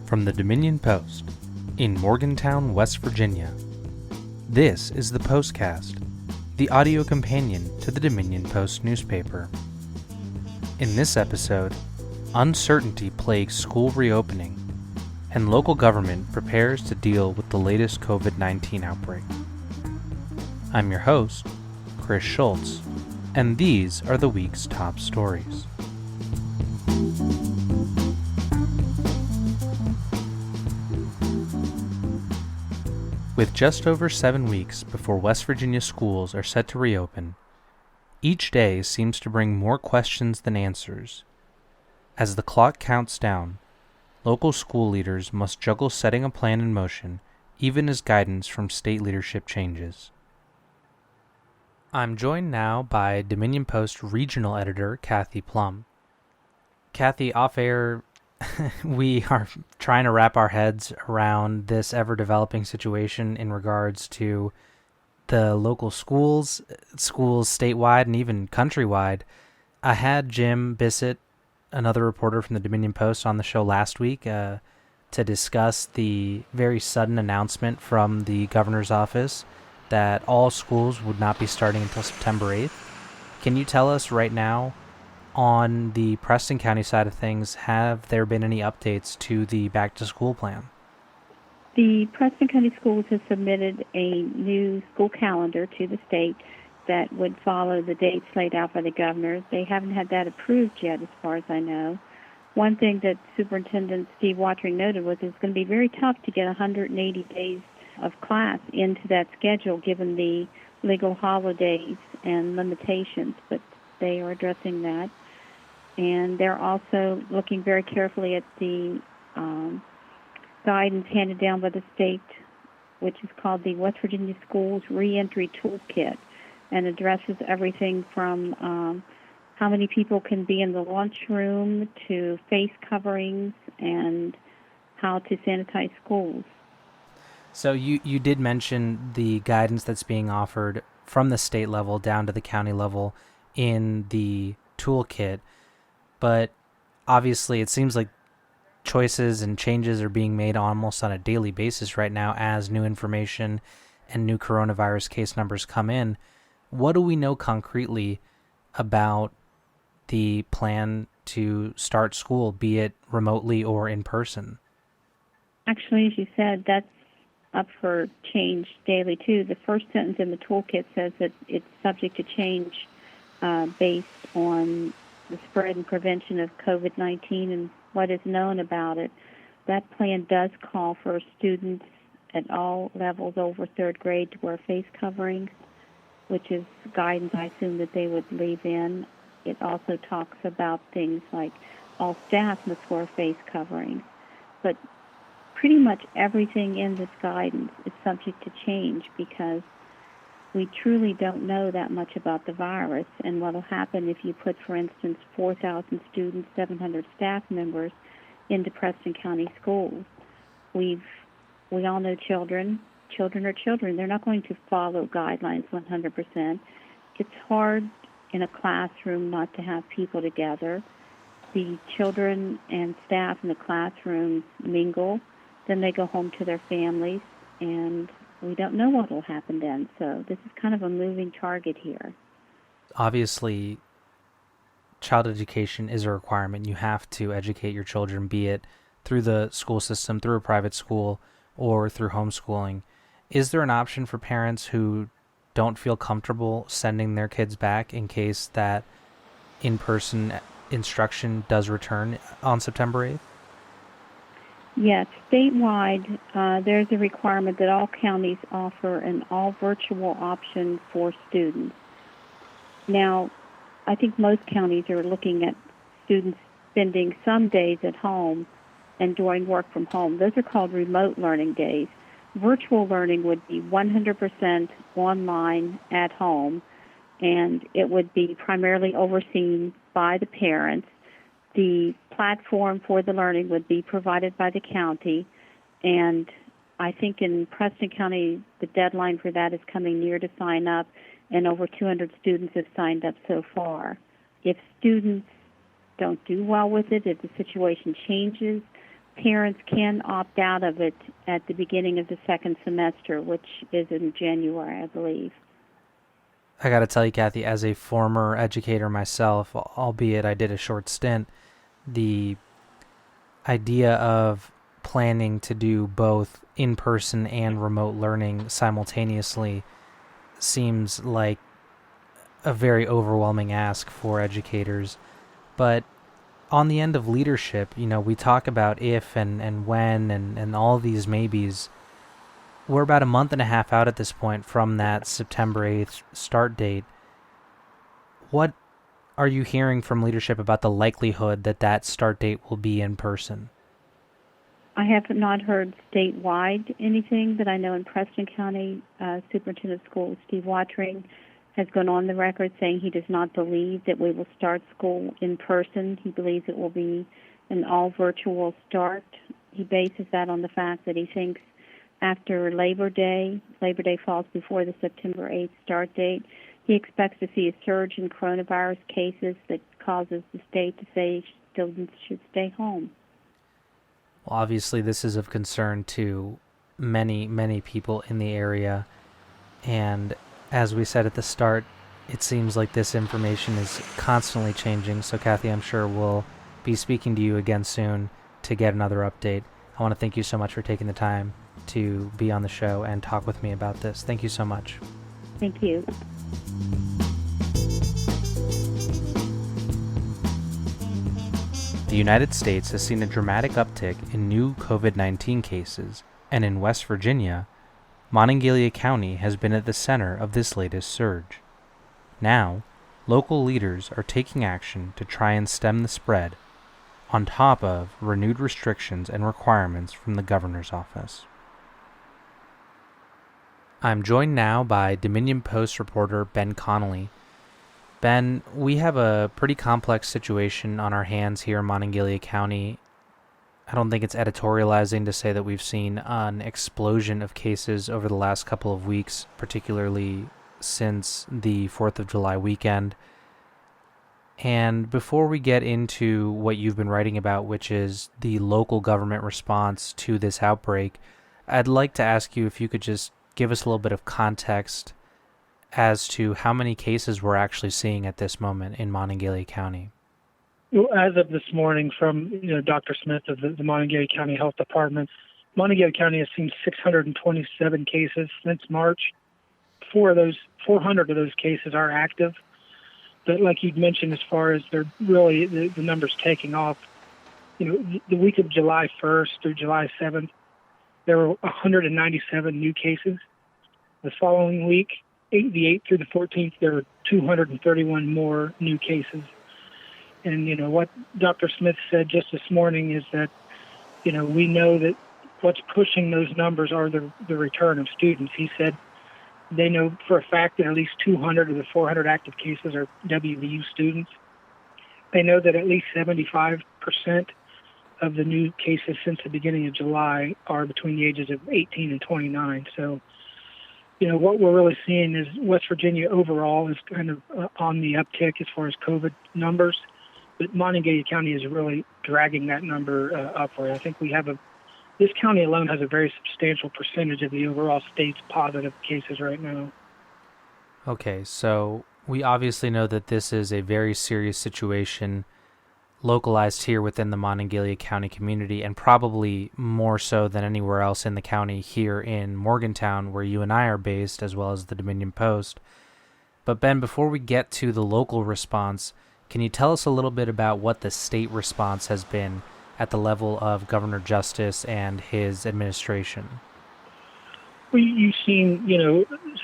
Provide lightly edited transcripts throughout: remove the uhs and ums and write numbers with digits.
From the Dominion Post in Morgantown, West Virginia. This is the Postcast, the audio companion to the Dominion Post newspaper. In this episode, uncertainty plagues school reopening, and local government prepares to deal with the latest COVID-19 outbreak. I'm your host, Chris Schultz, and these are the week's top stories. With just over 7 weeks before West Virginia schools are set to reopen, each day seems to bring more questions than answers. As the clock counts down, local school leaders must juggle setting a plan in motion even as guidance from state leadership changes. I'm joined now by Dominion Post regional editor Kathy Plum. Kathy, off-air, we are trying to wrap our heads around this ever-developing situation in regards to the local schools statewide and even countrywide. I had Jim Bissett, another reporter from the Dominion Post, on the show last week to discuss the very sudden announcement from the governor's office that all schools would not be starting until September 8th. Can you tell us right now, on the Preston County side of things, have there been any updates to the back-to-school plan? The Preston County Schools have submitted a new school calendar to the state that would follow the dates laid out by the governor. They haven't had that approved yet, as far as I know. One thing that Superintendent Steve Watering noted was it's going to be very tough to get 180 days of class into that schedule given the legal holidays and limitations, but they are addressing that. And they're also looking very carefully at the guidance handed down by the state, which is called the West Virginia Schools Reentry Toolkit, and addresses everything from how many people can be in the lunchroom to face coverings and how to sanitize schools. So you did mention the guidance that's being offered from the state level down to the county level in the toolkit, but obviously it seems like choices and changes are being made almost on a daily basis right now as new information and new coronavirus case numbers come in. What do we know concretely about the plan to start school, be it remotely or in person? Actually, as you said, that's up for change daily, too. The first sentence in the toolkit says that it's subject to change based on the spread and prevention of COVID-19 and what is known about it. That plan does call for students at all levels over third grade to wear face coverings, which is guidance I assume that they would leave in. It also talks about things like all staff must wear face coverings. But pretty much everything in this guidance is subject to change because we truly don't know that much about the virus and what will happen if you put, for instance, 4,000 students, 700 staff members into Preston County schools. We all know children. Children are children. They're not going to follow guidelines 100%. It's hard in a classroom not to have people together. The children and staff in the classrooms mingle. Then they go home to their families, and we don't know what will happen then. So this is kind of a moving target here. Obviously, child education is a requirement. You have to educate your children, be it through the school system, through a private school, or through homeschooling. Is there an option for parents who don't feel comfortable sending their kids back in case that in-person instruction does return on September 8th? Yes, statewide, there's a requirement that all counties offer an all-virtual option for students. Now, I think most counties are looking at students spending some days at home and doing work from home. Those are called remote learning days. Virtual learning would be 100% online at home, and it would be primarily overseen by the parents. The platform for the learning would be provided by the county, and I think in Preston County, the deadline for that is coming near to sign up, and over 200 students have signed up so far. If students don't do well with it, if the situation changes, parents can opt out of it at the beginning of the second semester, which is in January, I believe. I got to tell you, Kathy, as a former educator myself, albeit I did a short stint, the idea of planning to do both in-person and remote learning simultaneously seems like a very overwhelming ask for educators. But on the end of leadership, we talk about if and when and all of these maybes. We're about a month and a half out at this point from that September 8th start date. What are you hearing from leadership about the likelihood that that start date will be in person? I have not heard statewide anything, but I know in Preston County, Superintendent of Schools Steve Watring has gone on the record saying he does not believe that we will start school in person. He believes it will be an all-virtual start. He bases that on the fact that he thinks after Labor Day falls before the September 8th start date, he expects to see a surge in coronavirus cases that causes the state to say students should stay home. Well, obviously this is of concern to many, many people in the area, and as we said at the start, it seems like this information is constantly changing, so Kathy, I'm sure we'll be speaking to you again soon to get another update. I want to thank you so much for taking the time to be on the show and talk with me about this. Thank you so much. Thank you. The United States has seen a dramatic uptick in new COVID-19 cases, and in West Virginia, Monongalia County has been at the center of this latest surge. Now, local leaders are taking action to try and stem the spread, on top of renewed restrictions and requirements from the governor's office. I'm joined now by Dominion Post reporter Ben Connolly. Ben, we have a pretty complex situation on our hands here in Monongalia County. I don't think it's editorializing to say that we've seen an explosion of cases over the last couple of weeks, particularly since the 4th of July weekend. And before we get into what you've been writing about, which is the local government response to this outbreak, I'd like to ask you if you could just give us a little bit of context as to how many cases we're actually seeing at this moment in Monongalia County. Well, as of this morning, from Dr. Smith of the Monongalia County Health Department, Monongalia County has seen 627 cases since March. 400 of those cases are active. But like you'd mentioned, as far as they're really the numbers taking off, the week of July 1st through July 7th, there were 197 new cases. The following week, the 8th through the 14th, there were 231 more new cases. And, what Dr. Smith said just this morning is that, we know that what's pushing those numbers are the return of students. He said they know for a fact that at least 200 of the 400 active cases are WVU students. They know that at least 75% of the new cases since the beginning of July are between the ages of 18 and 29. So, what we're really seeing is West Virginia overall is kind of on the uptick as far as COVID numbers, but Monongalia County is really dragging that number upward. I think this county alone has a very substantial percentage of the overall state's positive cases right now. Okay, so we obviously know that this is a very serious situation localized here within the Monongalia County community, and probably more so than anywhere else in the county here in Morgantown, where you and I are based, as well as the Dominion Post. But Ben, before we get to the local response, can you tell us a little bit about what the state response has been at the level of Governor Justice and his administration? Well, you've seen,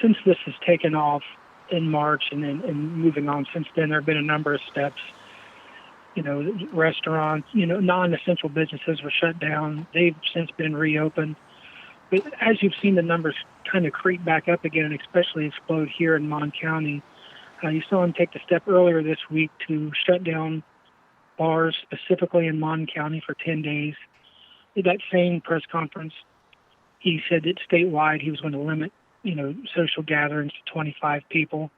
since this has taken off in March and moving on since then, there have been a number of steps. Restaurants, non-essential businesses were shut down. They've since been reopened. But as you've seen the numbers kind of creep back up again, and especially explode here in Mon County, you saw him take the step earlier this week to shut down bars, specifically in Mon County, for 10 days. At that same press conference, he said that statewide he was going to limit, social gatherings to 25 people.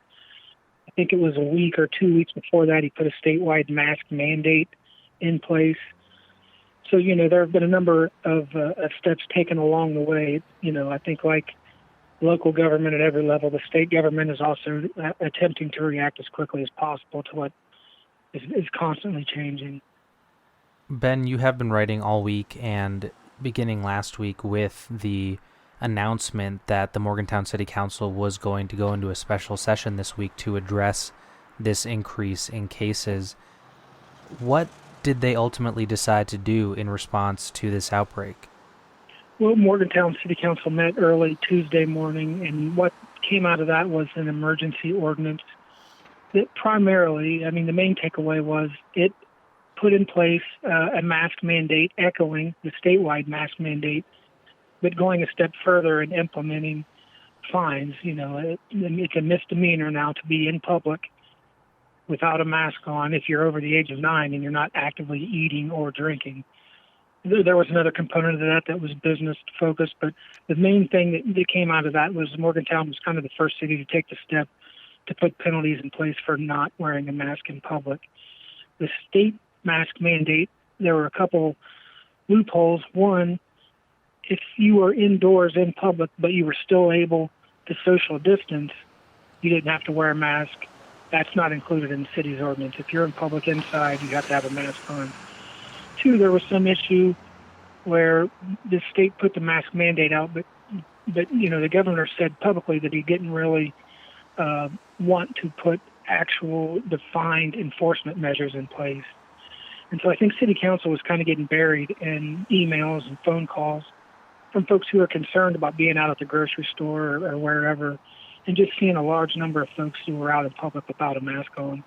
I think it was a week or 2 weeks before that he put a statewide mask mandate in place. So, there have been a number of steps taken along the way. I think like local government at every level, the state government is also attempting to react as quickly as possible to what is constantly changing. Ben, you have been writing all week and beginning last week with the announcement that the Morgantown City Council was going to go into a special session this week to address this increase in cases. What did they ultimately decide to do in response to this outbreak? Well, Morgantown City Council met early Tuesday morning, and what came out of that was an emergency ordinance that primarily, the main takeaway was it put in place a mask mandate echoing the statewide mask mandate, but going a step further and implementing fines. It's a misdemeanor now to be in public without a mask on if you're over the age of 9 and you're not actively eating or drinking. There was another component of that was business focused, but the main thing that came out of that was Morgantown was kind of the first city to take the step to put penalties in place for not wearing a mask in public. The state mask mandate, there were a couple loopholes. One, if you were indoors in public but you were still able to social distance, you didn't have to wear a mask. That's not included in the city's ordinance. If you're in public inside, you have to have a mask on. Two, there was some issue where the state put the mask mandate out, but the governor said publicly that he didn't really want to put actual defined enforcement measures in place. And so I think City Council was kind of getting buried in emails and phone calls from folks who are concerned about being out at the grocery store or wherever, and just seeing a large number of folks who were out in public without a mask on.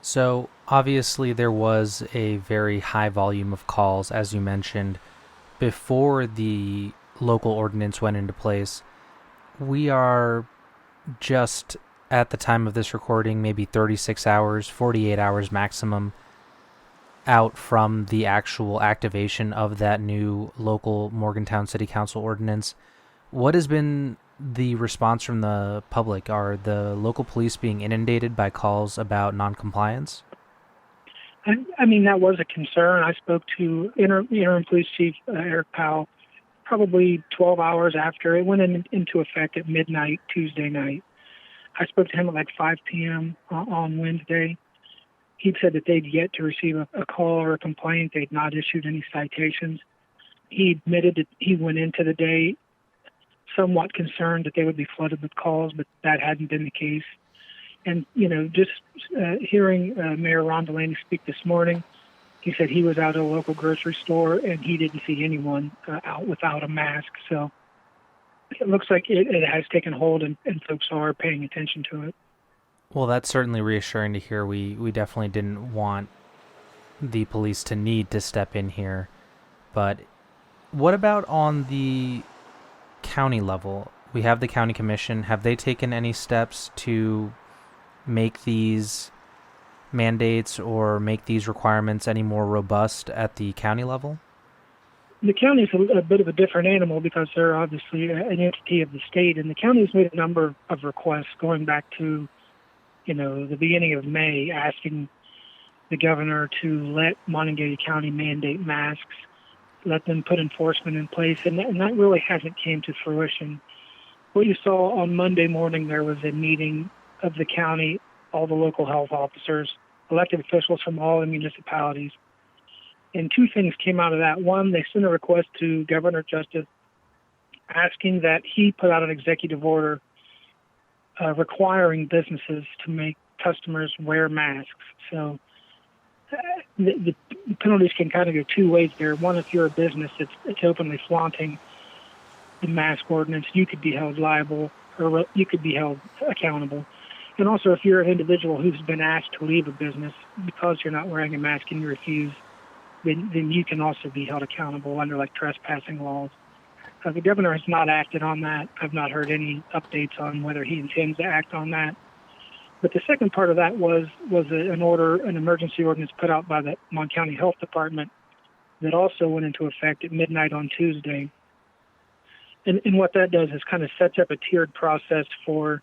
So obviously there was a very high volume of calls, as you mentioned, before the local ordinance went into place. We are just at the time of this recording, maybe 36 hours, 48 hours maximum out from the actual activation of that new local Morgantown City Council ordinance. What has been the response from the public? Are the local police being inundated by calls about noncompliance? That was a concern. I spoke to interim police chief Eric Powell probably 12 hours after it went into effect at midnight Tuesday night. I spoke to him at like 5 p.m. on Wednesday. He'd said that they'd yet to receive a call or a complaint. They'd not issued any citations. He admitted that he went into the day somewhat concerned that they would be flooded with calls, but that hadn't been the case. And, just hearing Mayor Ron Delaney speak this morning, he said he was out at a local grocery store and he didn't see anyone out without a mask. So it looks like it has taken hold and folks are paying attention to it. Well, that's certainly reassuring to hear. We definitely didn't want the police to need to step in here. But what about on the county level? We have the county commission. Have they taken any steps to make these mandates or make these requirements any more robust at the county level? The county is a bit of a different animal because they're obviously an entity of the state, and the county has made a number of requests going back to the beginning of May, asking the governor to let Montague County mandate masks, let them put enforcement in place, and that really hasn't came to fruition. What you saw on Monday morning, there was a meeting of the county, all the local health officers, elected officials from all the municipalities, and two things came out of that. One, they sent a request to Governor Justice asking that he put out an executive order requiring businesses to make customers wear masks. So the penalties can kind of go two ways there. One, if you're a business that's openly flaunting the mask ordinance, you could be held liable or you could be held accountable. And also, if you're an individual who's been asked to leave a business because you're not wearing a mask and you refuse, then you can also be held accountable under like trespassing laws. The governor has not acted on that. I've not heard any updates on whether he intends to act on that. But the second part of that was an emergency ordinance put out by the Mon County Health Department that also went into effect at midnight on Tuesday. And what that does is kind of sets up a tiered process for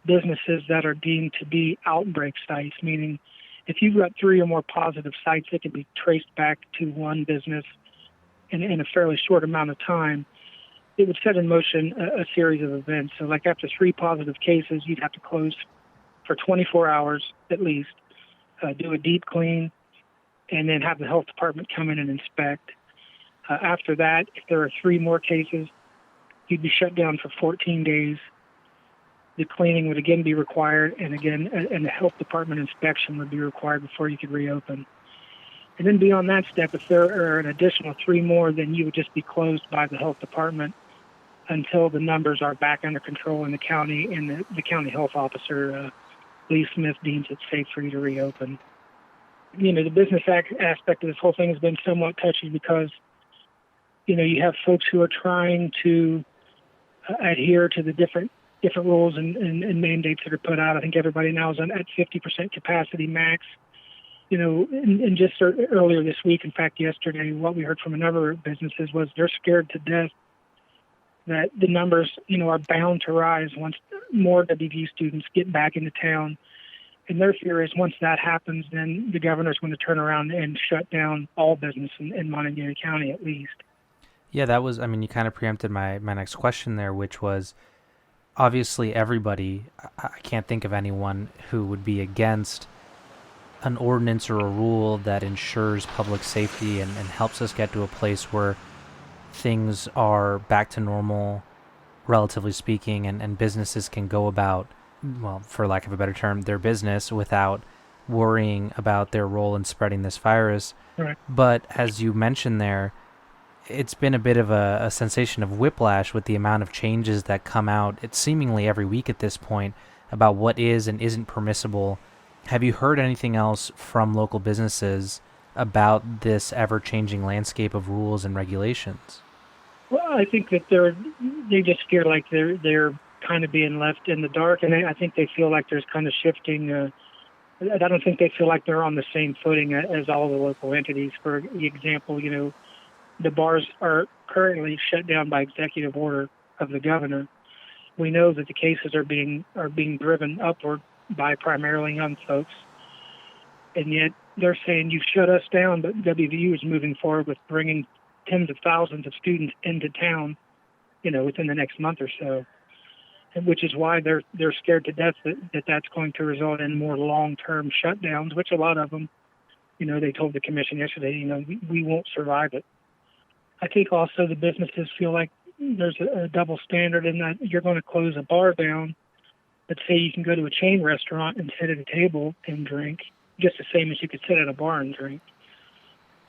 businesses that are deemed to be outbreak sites, meaning if you've got 3 or more positive sites that can be traced back to one business in a fairly short amount of time, it would set in motion a series of events. So like after 3 positive cases, you'd have to close for 24 hours at least, do a deep clean, and then have the health department come in and inspect. After that, if there are 3 more cases, you'd be shut down for 14 days. The cleaning would again be required, and the health department inspection would be required before you could reopen. And then beyond that step, if there are an additional 3 more, then you would just be closed by the health department until the numbers are back under control in the county, and the county health officer, Lee Smith, deems it safe for you to reopen. You know, the business aspect of this whole thing has been somewhat touchy because, you know, you have folks who are trying to adhere to the different rules and mandates that are put out. I think everybody now is at 50% capacity max. You know, and just earlier this week, in fact, yesterday, what we heard from a number of businesses was they're scared to death that the numbers, you know, are bound to rise once more WVU students get back into town. And their fear is once that happens, then the governor's going to turn around and shut down all business in Montague County at least. Yeah, that was, I mean, you kind of preempted my next question there, which was obviously everybody, I can't think of anyone who would be against an ordinance or a rule that ensures public safety and helps us get to a place where things are back to normal, relatively speaking, and businesses can go about, well, for lack of a better term, their business without worrying about their role in spreading this virus. Right. But as you mentioned there, it's been a bit of a sensation of whiplash with the amount of changes that come out, it's seemingly every week at this point, about what is and isn't permissible. Have you heard anything else from local businesses about this ever-changing landscape of rules and regulations? Well, I think that they just feel like they're kind of being left in the dark, and I think they feel like there's kind of shifting. I don't think they feel like they're on the same footing as all the local entities. For example, you know, the bars are currently shut down by executive order of the governor. We know that the cases are being driven upward by primarily young folks, and yet they're saying you've shut us down, but WVU is moving forward with bringing tens of thousands of students into town, you know, within the next month or so, and which is why they're scared to death that that's going to result in more long-term shutdowns, which a lot of them, you know, they told the commission yesterday, you know, we won't survive it. I think also the businesses feel like there's a double standard in that you're going to close a bar down, but say you can go to a chain restaurant and sit at a table and drink, just the same as you could sit at a bar and drink.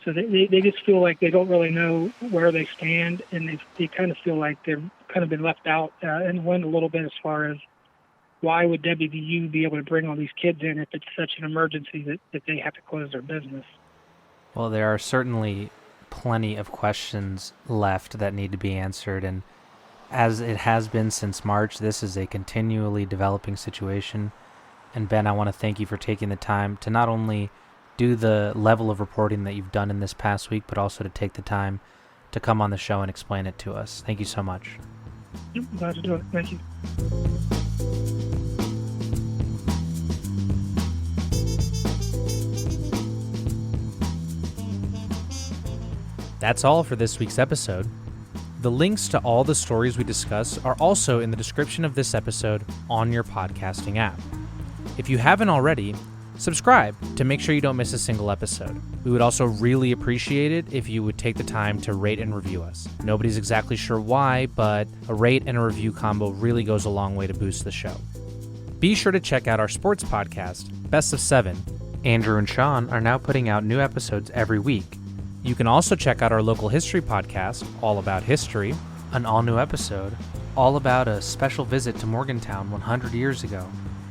So they just feel like they don't really know where they stand, and they kind of feel like they've kind of been left out and went a little bit as far as why would WVU be able to bring all these kids in if it's such an emergency that they have to close their business? Well, there are certainly plenty of questions left that need to be answered, and as it has been since March, this is a continually developing situation. And Ben, I want to thank you for taking the time to not only do the level of reporting that you've done in this past week, but also to take the time to come on the show and explain it to us. Thank you so much. Yep, glad to do it. Thank you. That's all for this week's episode. The links to all the stories we discuss are also in the description of this episode on your podcasting app. If you haven't already, subscribe to make sure you don't miss a single episode. We would also really appreciate it if you would take the time to rate and review us. Nobody's exactly sure why, but a rate and a review combo really goes a long way to boost the show. Be sure to check out our sports podcast, Best of 7. Andrew and Sean are now putting out new episodes every week. You can also check out our local history podcast, All About History, an all-new episode, all about a special visit to Morgantown 100 years ago,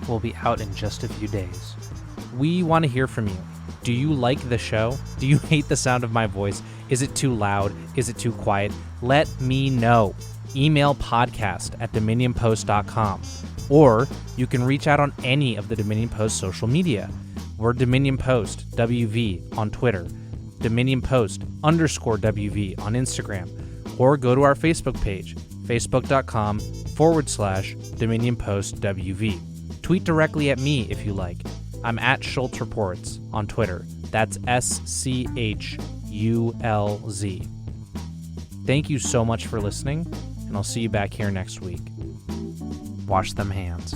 will be out in just a few days. We want to hear from you. Do you like the show? Do you hate the sound of my voice? Is it too loud? Is it too quiet? Let me know. Email podcast@dominionpost.com, or you can reach out on any of the Dominion Post social media. We're Dominion Post WV on Twitter, Dominion Post _WV on Instagram, or go to our Facebook page, facebook.com/Dominion Post WV. Tweet directly at me if you like. I'm at Schultz Reports on Twitter. That's SCHULZ. Thank you so much for listening, and I'll see you back here next week. Wash them hands.